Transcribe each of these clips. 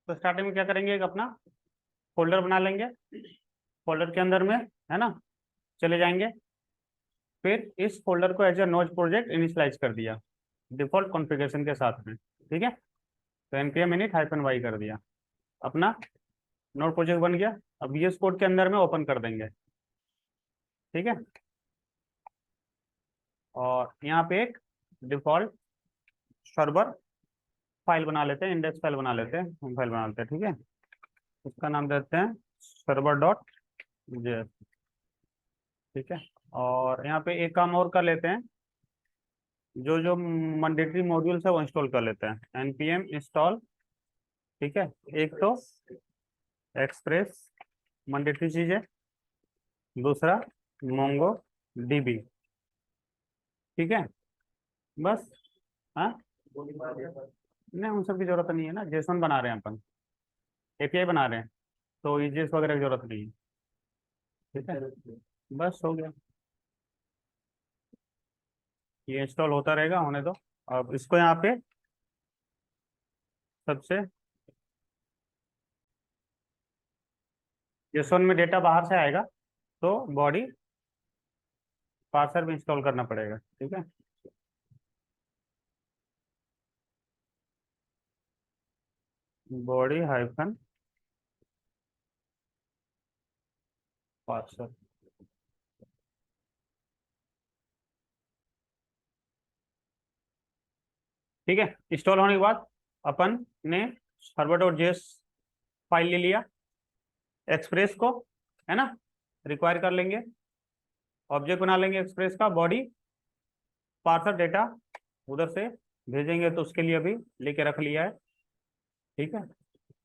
तो स्टार्टिंग में क्या करेंगे, एक अपना फोल्डर बना लेंगे। फोल्डर के अंदर में, है ना, चले जाएंगे। फिर इस फोल्डर को as a node project initialise कर दिया डिफॉल्ट कॉन्फ़िगरेशन के साथ में। ठीक है, तो npm init -y कर दिया, अपना नोड प्रोजेक्ट बन गया। अब VS कोड के अंदर में ओपन कर देंगे। ठीक है, और यहाँ पे एक डिफॉल्ट सर्वर फाइल बना लेते हैं, इंडेक्स फाइल बना लेते हैं, हम फाइल बना लेते हैं। ठीक है, उसका नाम देते हैं सर्वर डॉट जे। ठीक है, और यहाँ पे एक काम और कर लेते हैं, जो जो मैंडेटरी मॉड्यूल्स है वो इंस्टॉल कर लेते हैं, npm इंस्टॉल। ठीक है, एक तो एक्सप्रेस मैंडेटरी चीज है, दूसरा मोंगो डीबी। ठीक है, बस। हाँ, नहीं उन सब की जरूरत नहीं है ना, जेसन बना रहे हैं अपन, एपीआई बना रहे हैं, तो ईजेस वगैरह की जरूरत नहीं है। ठीक है, बस हो गया, ये इंस्टॉल होता रहेगा, होने दो। अब इसको यहाँ पे सबसे जेसन में डेटा बाहर से आएगा, तो बॉडी पार्सर भी इंस्टॉल करना पड़ेगा। ठीक है, बॉडी हाइफन पार्सर। ठीक है, इंस्टॉल होने के बाद अपन ने सर्वर डॉट जेएस फाइल ले लिया, एक्सप्रेस को, है ना, रिक्वायर कर लेंगे, ऑब्जेक्ट बना लेंगे एक्सप्रेस का, बॉडी पार्सर डेटा उधर से भेजेंगे, तो उसके लिए अभी लेके रख लिया है। ठीक है,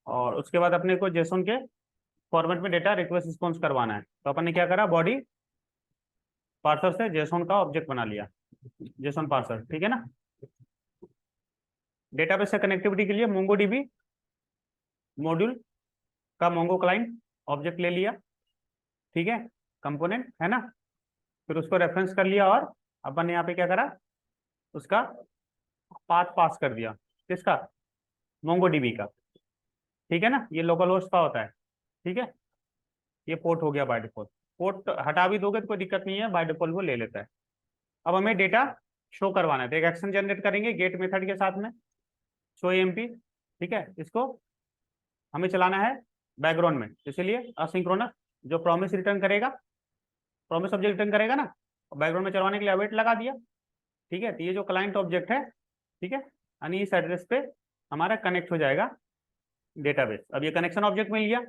और उसके बाद अपने को जेसन के फॉर्मेट में डेटा रिक्वेस्ट रिस्पॉन्स करवाना है, तो अपन ने क्या करा, बॉडी पार्सर से जेसन का ऑब्जेक्ट बना लिया, जेसन पार्सर। ठीक है ना, डेटाबेस से कनेक्टिविटी के लिए मोंगो डीबी मॉड्यूल का मोंगो क्लाइंट ऑब्जेक्ट ले लिया। ठीक है, कंपोनेंट है ना, फिर उसको रेफरेंस कर लिया, और अपन ने यहाँ पे क्या करा, उसका पाथ पास कर दिया, किसका, मोंगो डीबी का। ठीक है ना, ये लोकल होस्ट का होता है। ठीक है, ये पोर्ट हो गया बाय डिफॉल्ट, पोर्ट हटा भी दोगे तो कोई दिक्कत नहीं है, बाय डिफॉल्ट वो ले लेता है। अब हमें डेटा शो करवाना है, तो एक एक्शन जनरेट करेंगे गेट मेथड के साथ में, शो एमपी। ठीक है, इसको हमें चलाना है बैकग्राउंड में, इसलिए असिंक्रोनस जो प्रॉमिस रिटर्न करेगा, प्रॉमिस ऑब्जेक्ट रिटर्न करेगा ना, बैकग्राउंड में चलवाने के लिए अवेट लगा दिया। ठीक है, तो ये जो क्लाइंट ऑब्जेक्ट है, ठीक है, यानी इस एड्रेस पे हमारा कनेक्ट हो जाएगा डेटाबेस। अब ये कनेक्शन ऑब्जेक्ट मिल गया,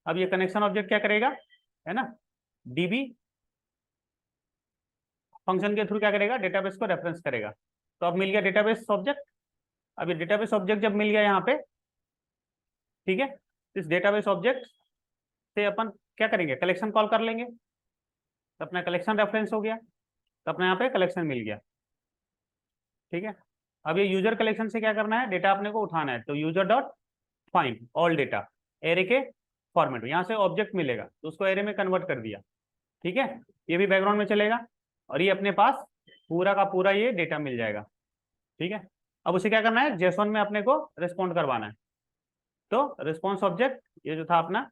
अब ये कनेक्शन ऑब्जेक्ट क्या करेगा, है ना, डीबी फंक्शन के थ्रू क्या करेगा, डेटाबेस को रेफरेंस करेगा। तो अब मिल गया डेटाबेस ऑब्जेक्ट। अब ये डेटाबेस ऑब्जेक्ट जब मिल गया यहाँ पे, ठीक है, इस डेटाबेस ऑब्जेक्ट से अपन क्या करेंगे, कलेक्शन कॉल कर लेंगे, तो अपना कलेक्शन रेफरेंस हो गया, तो अपने यहाँ पे कलेक्शन मिल गया। ठीक है, अब ये यूजर कलेक्शन से क्या करना है, डेटा अपने को उठाना है, तो user dot find all data array के फॉर्मेट में, यहाँ से ऑब्जेक्ट मिलेगा तो उसको एरे में कन्वर्ट कर दिया। ठीक है, ये भी बैकग्राउंड में चलेगा, और ये अपने पास पूरा का पूरा ये डेटा मिल जाएगा। ठीक है, अब उसे क्या करना है, जेसन में अपने को रिस्पॉन्ड करवाना है, तो रिस्पॉन्स ऑब्जेक्ट ये जो था अपना,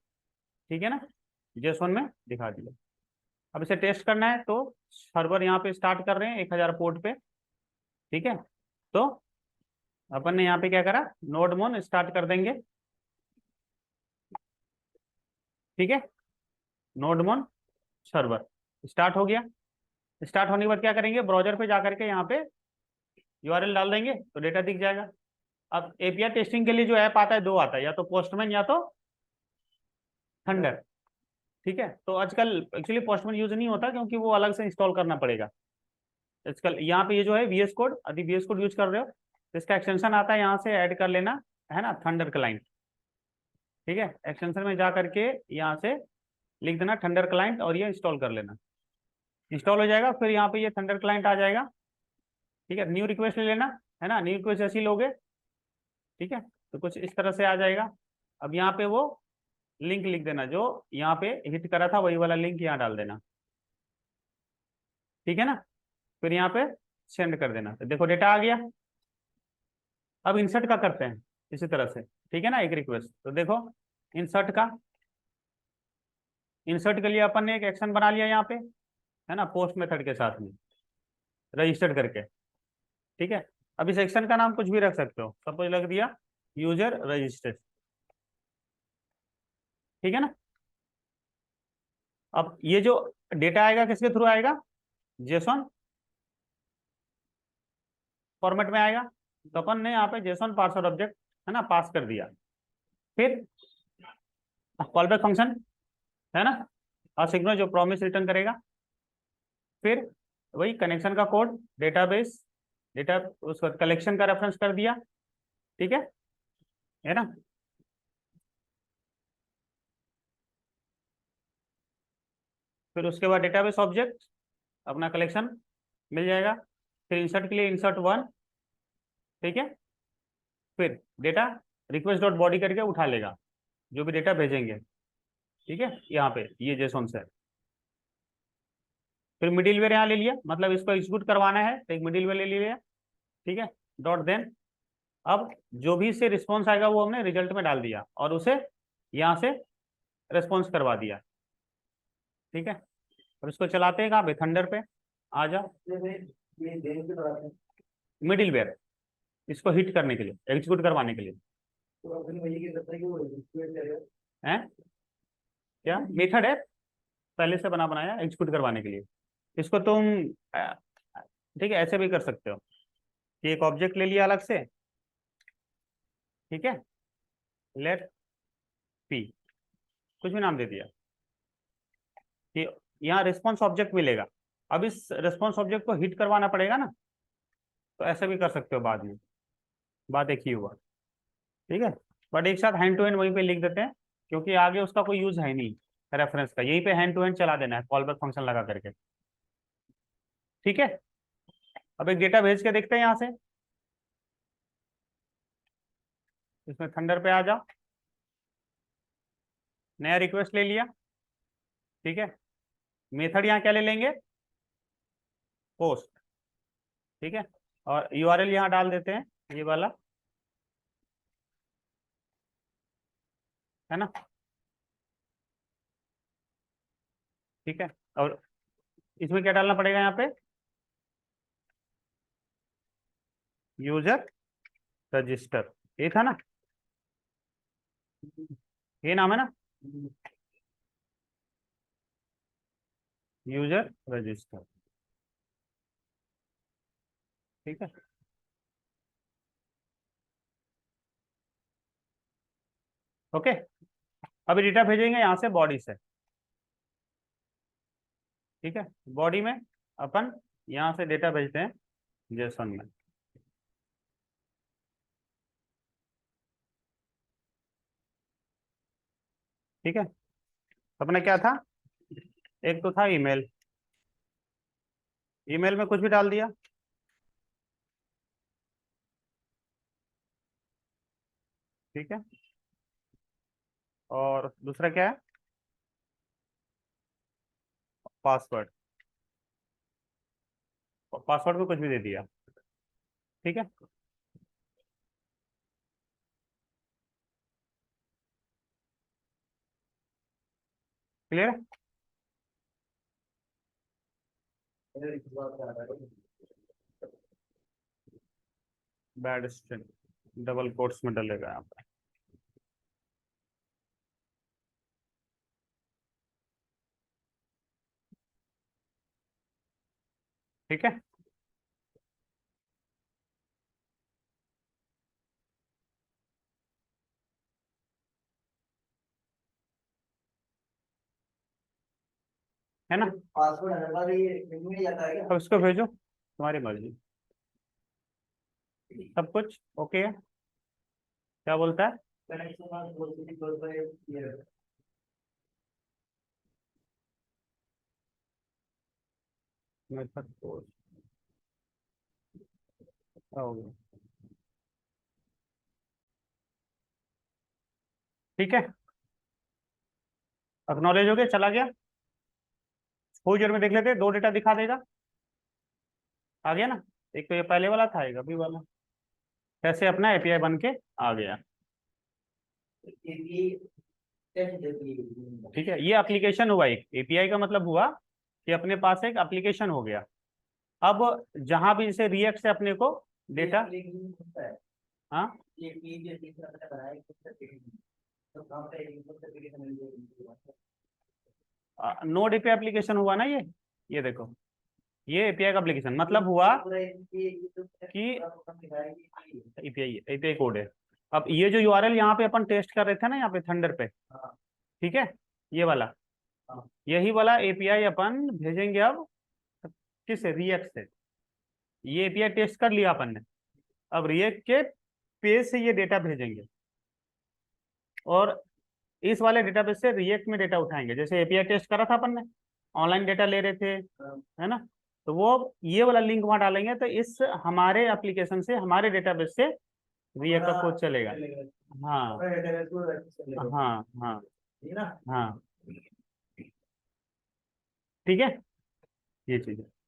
ठीक है ना, जेसन में दिखा दिया। अब इसे टेस्ट करना है, तो सर्वर यहाँ पे स्टार्ट कर रहे हैं 1000 पोर्ट पे। ठीक है, तो अपन ने यहाँ पे क्या करा, नोड मोन स्टार्ट कर देंगे। ठीक है, नोड मोन सर्वर स्टार्ट हो गया। स्टार्ट होने के बाद क्या करेंगे, ब्राउजर पे जाकर के यहाँ पे यूआरएल डाल देंगे, तो डेटा दिख जाएगा। अब एपीआई टेस्टिंग के लिए जो ऐप आता है, दो आता है, या तो पोस्टमैन या तो थंडर। ठीक है, तो आजकल एक्चुअली पोस्टमैन यूज नहीं होता, क्योंकि वो अलग से इंस्टॉल करना पड़ेगा। आजकल यहाँ पे ये जो है VS कोड, यदि VS कोड यूज कर रहे हो तो इसका एक्सटेंशन आता है, यहाँ से ऐड कर लेना, है ना, थंडर क्लाइंट। ठीक है, एक्सटेंशन में जा करके यहाँ से लिख देना थंडर क्लाइंट, और ये इंस्टॉल कर लेना, इंस्टॉल हो जाएगा। फिर यहाँ पे ये थंडर क्लाइंट आ जाएगा। ठीक है, न्यू रिक्वेस्ट ले लेना, है ना, न्यू रिक्वेस्ट ऐसे ही लोगे। ठीक है, तो कुछ इस तरह से आ जाएगा। अब यहाँ पे वो लिंक लिख देना, जो यहाँ पे हिट करा था वही वाला लिंक यहाँ डाल देना। ठीक है ना, फिर यहाँ पे सेंड कर देना, तो देखो डेटा आ गया। अब इंसर्ट का करते हैं इसी तरह से, ठीक है ना, एक रिक्वेस्ट। तो देखो इंसर्ट के लिए अपन ने एक एक्शन बना लिया यहाँ पे, है ना, पोस्ट मेथड के साथ में रजिस्टर्ड करके। ठीक है, अब इस एक्शन का नाम कुछ भी रख सकते हो, सपोज लग दिया यूजर रजिस्टर। ठीक है ना। अब ये जो डेटा आएगा किसके थ्रू आएगा, जेसॉन फॉर्मेट में आएगा। तो अपन ने यहाँ पे जेसॉन पार्सर ऑब्जेक्ट, है ना, पास कर दिया। फिर कॉल बैक फंक्शन, है ना, और सिग्नल जो प्रॉमिस रिटर्न करेगा। फिर वही कनेक्शन का कोड, डेटाबेस, डेटा उसका कलेक्शन का रेफरेंस कर दिया। ठीक है ना। फिर उसके बाद डेटाबेस ऑब्जेक्ट अपना कलेक्शन मिल जाएगा। फिर इंसर्ट के लिए इंसर्ट वन। ठीक है, फिर डेटा रिक्वेस्ट डॉट बॉडी करके उठा लेगा जो भी डेटा भेजेंगे। ठीक है, यहाँ पे ये जेसॉन से। फिर मिडिलवेयर यहाँ ले लिया, मतलब इसको एग्जीक्यूट करवाना है तो एक मिडिलवेयर ले लिया। ठीक है, डॉट देन अब जो भी इससे रिस्पॉन्स आएगा वो हमने रिजल्ट में डाल दिया और उसे यहाँ से रिस्पॉन्स करवा दिया। ठीक है, और इसको चलाते हैं कहाँ पे, थंडर पे। आ जा मिडिलवेयर, इसको हिट करने के लिए, एग्जीक्यूट करवाने के लिए। है क्या मेथड है, पहले से बना बनाया एग्जीक्यूट करवाने के लिए। इसको तुम ठीक है ऐसे भी कर सकते हो कि एक ऑब्जेक्ट ले लिया अलग से। ठीक है, लेट पी, कुछ भी नाम दे दिया कि यहाँ रिस्पॉन्स ऑब्जेक्ट मिलेगा। अब इस रिस्पॉन्स ऑब्जेक्ट को हिट करवाना पड़ेगा ना, तो ऐसे भी कर सकते हो बाद में, बात एक ही हुआ। ठीक है, बट एक साथ हैंड टू हैंड वहीं पे लिख देते हैं क्योंकि आगे उसका कोई यूज है नहीं रेफरेंस का, यहीं पे हैंड टू हैंड चला देना है कॉल बैक फंक्शन लगा करके। ठीक है, अब एक डेटा भेज के देखते हैं यहाँ से, इसमें थंडर पे आ जाओ, नया रिक्वेस्ट ले लिया। ठीक है, मेथड यहाँ क्या ले लेंगे, पोस्ट। ठीक है, और यूआरएल यहाँ डाल देते हैं ये वाला, है ना। ठीक है, और इसमें क्या डालना पड़ेगा यहाँ पे, यूजर रजिस्टर, ये था ना, ये नाम है ना, यूजर रजिस्टर। ठीक है, ओके। अभी डेटा भेजेंगे यहाँ से बॉडी से। ठीक है, बॉडी में अपन यहाँ से डेटा भेजते हैं जेसन में। ठीक है, अपना क्या था, एक तो था ईमेल, ईमेल में कुछ भी डाल दिया। ठीक है, और दूसरा क्या है, पासवर्ड, पासवर्ड में कुछ भी दे दिया। ठीक है, क्लियर है। बैड स्ट्रिंग डबल कोट्स में डलेगा यहाँ पे। ठीक है, है ना। पासवर्ड अब इसको भेजो, तुम्हारी मर्जी, सब कुछ ओके है। क्या बोलता है, मेथड कोड हो गया। ठीक है, अक्नॉलेज हो गया, चला गया। फ्यूचर में देख लेते हैं, दो डेटा दिखा देगा। आ गया ना, एक तो ये पहले वाला था, एक अभी वाला। कैसे अपना एपीआई बन के आ गया। ठीक है, ये एप्लीकेशन हुआ एक। एपीआई का मतलब हुआ कि अपने पास एक एप्लीकेशन हो गया। अब जहां भी जैसे रिएक्ट से अपने को डेटा, हाँ नोड एपीआई एप्लीकेशन हुआ ना ये देखो, ये एपीआई का एप्लीकेशन मतलब हुआ कि एपीआई एपीआई कोड है। अब ये जो यूआरएल यहाँ पे अपन टेस्ट कर रहे थे ना, यहाँ पे थंडर पे, ठीक है, ये वाला, यही वाला एपीआई अपन भेजेंगे अब किस रिएक्ट से। ये एपीआई टेस्ट कर लिया अपन ने, अब रिएक्ट के पेज से ये डेटा भेजेंगे, और इस वाले डेटाबेस से रिएक्ट में डेटा उठाएंगे। जैसे एपीआई टेस्ट करा था अपन ने, ऑनलाइन डेटा ले रहे थे, है ना, तो वो ये वाला लिंक वहां डालेंगे, तो इस हमारे एप्लीकेशन से, हमारे डेटाबेस से रिएक्ट का कोड चलेगा। हाँ हाँ हाँ हाँ, ठीक है, ये चीज है।